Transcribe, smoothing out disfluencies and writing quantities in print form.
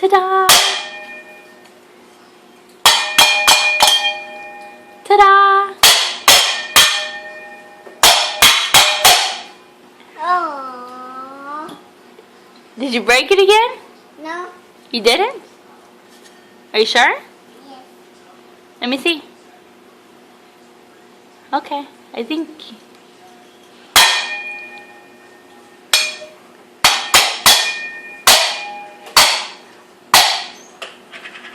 Ta-da! Ta-da! Oh. Did you break it again? No. You didn't? Are you sure? Yes. Let me see. Okay, I think